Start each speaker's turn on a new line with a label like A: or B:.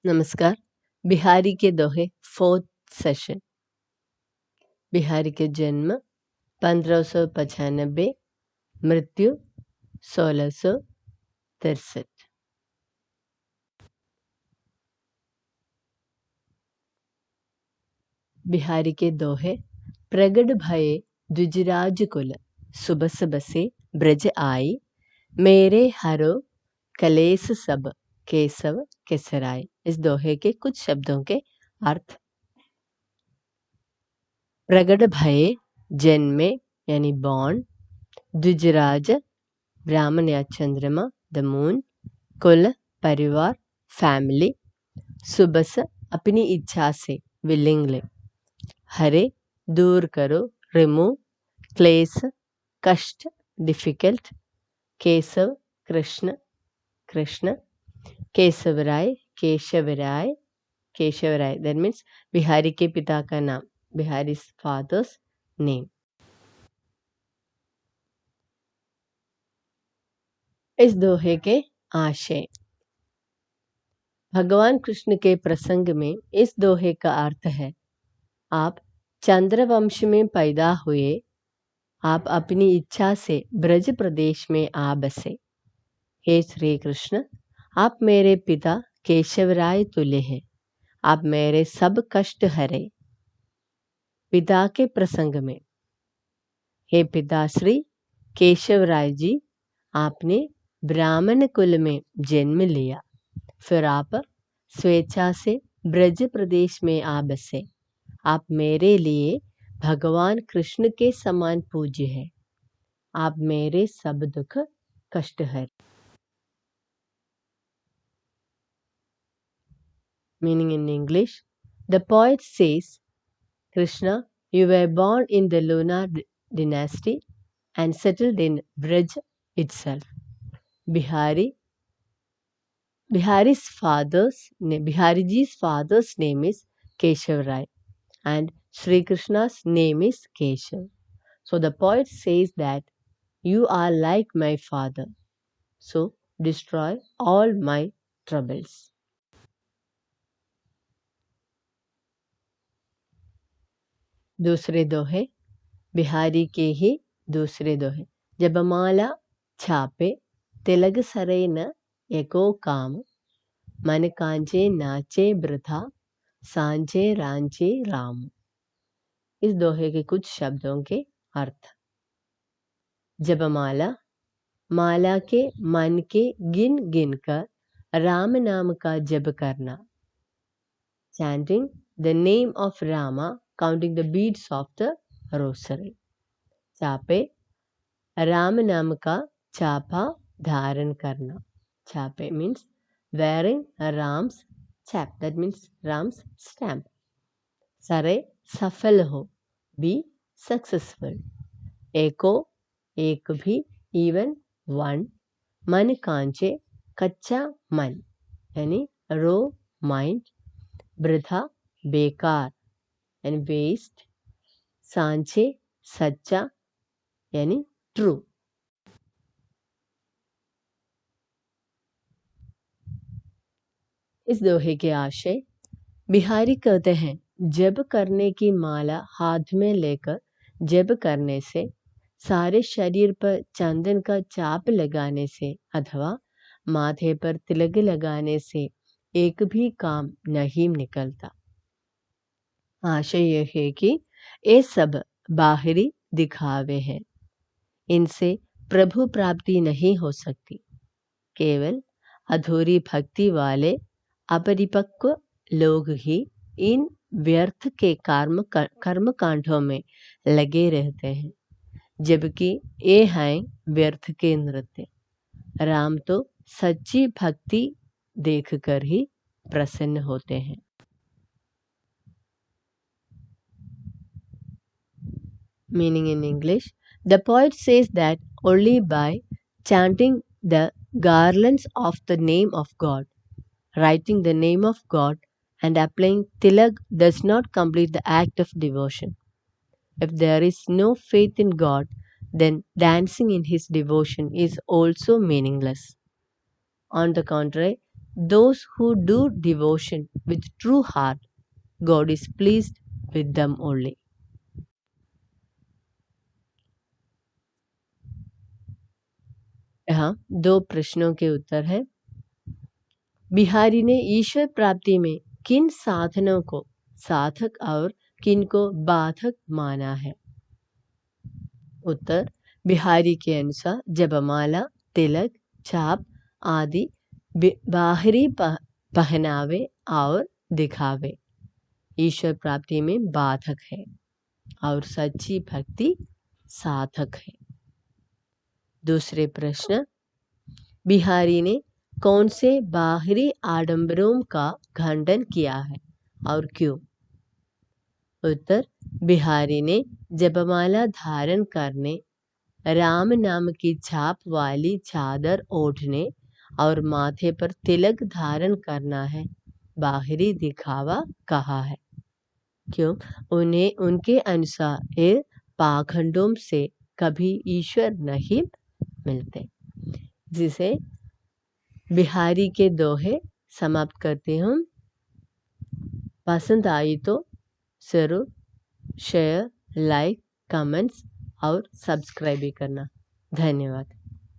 A: नमस्कार। बिहारी के दोहे 4th सेशन। बिहारी के जन्म 1595, मृत्यु 1663। बिहारी के दोहे। प्रगट भये द्विजराज कुल, सुबस बसे ब्रज आई, मेरे हरो कलेस सब, केसव केसराय। इस दोहे के कुछ शब्दों के अर्थ। प्रगट भये जन्मे यानी बॉर्न, द्विजराज ब्राह्मण या चंद्रमा द मून, कुल परिवार फैमिली, सुबस अपनी इच्छा से विलिंगली, हरे दूर करो रिमूव, क्लेश कष्ट difficult, Keshav Krishna Krishna, Keshavrai Keshavrai Keshavrai that means Bihari के पिता का नाम, बिहारी फादर्स नेम। इस दोहे के आशय। भगवान कृष्ण के प्रसंग में इस दोहे का अर्थ है, आप चंद्रवंश में पैदा हुए, आप अपनी इच्छा से ब्रज प्रदेश में आ बसे। हे श्री कृष्ण, आप मेरे पिता केशवराय तुल्य हैं, आप मेरे सब कष्ट हरे। पिता के प्रसंग में, हे पिताश्री केशवराय जी, आपने ब्राह्मण कुल में जन्म लिया, फिर आप स्वेच्छा से ब्रज प्रदेश में आ बसे। आप मेरे लिए भगवान कृष्ण के समान पूज्य हैं, आप मेरे सब दुख कष्ट हर। Meaning in English, the poet says, Krishna, you were born in the lunar dynasty and settled in Braj itself. Bihari's father's name is Keshav and Sri Krishna's name is Keshav. So the poet says that you are like my father, so destroy all my troubles. दूसरे दोहे। बिहारी के ही दूसरे दोहे। जपमाला छापे तिलक सरे न एको काम, मन कांचे नाचे वृथा, सांचे रांचे राम। इस दोहे के कुछ शब्दों के अर्थ। जपमाला, माला के मन के गिन गिन कर राम नाम का जप करना। Chanting the name of Rama, counting the beads of the rosary. चापे, राम नाम का चापा धारण करना। चापे means wearing Ram's chap, that means Ram's stamp. सरे, सफल हो, be successful. एको, एक भी, even one. मन कांचे, कच्चा मन, यानी raw mind. वृथा बेकार and waste. सांचे सच्चा यानी ट्रू। इस दोहे के आशय। बिहारी कहते हैं, जप करने की माला हाथ में लेकर जप करने से, सारे शरीर पर चंदन का चाप लगाने से अथवा माथे पर तिलक लगाने से एक भी काम नहीं निकलता। आशय यह है कि ये सब बाहरी दिखावे हैं, इनसे प्रभु प्राप्ति नहीं हो सकती। केवल अधूरी भक्ति वाले अपरिपक्व लोग ही इन व्यर्थ के कर्म कांडों में लगे रहते हैं, जबकि ये हैं व्यर्थ के नृत्य। राम तो सच्ची भक्ति देखकर ही प्रसन्न होते हैं। Meaning in English, the poet says that only by chanting the garlands of the name of God, writing the name of God, and applying tilak does not complete the act of devotion. If there is no faith in God, then dancing in his devotion is also meaningless. On the contrary, those who do devotion with true heart, God is pleased with them only. यहाँ 2 प्रश्नों के उत्तर हैं। बिहारी ने ईश्वर प्राप्ति में किन साधनों को साधक और किन को बाधक माना है? उत्तर, बिहारी के अनुसार जपमाला, तिलक, छाप आदि बाहरी पहनावे और दिखावे ईश्वर प्राप्ति में बाधक है और सच्ची भक्ति साधक है। दूसरे प्रश्न, बिहारी ने कौन से बाहरी आडंबरों का खंडन किया है और क्यों? उत्तर, बिहारी ने जपमाला धारण करने, राम नाम की छाप वाली चादर ओढ़ने और माथे पर तिलक धारण करना है बाहरी दिखावा कहा है। क्यों? उन्हें उनके अनुसार ये पाखंडों से कभी ईश्वर नहीं मिलते। जिसे बिहारी के दोहे समाप्त करती हूँ। पसंद आई तो जरूर शेयर, लाइक, कमेंट्स और सब्सक्राइब भी करना। धन्यवाद।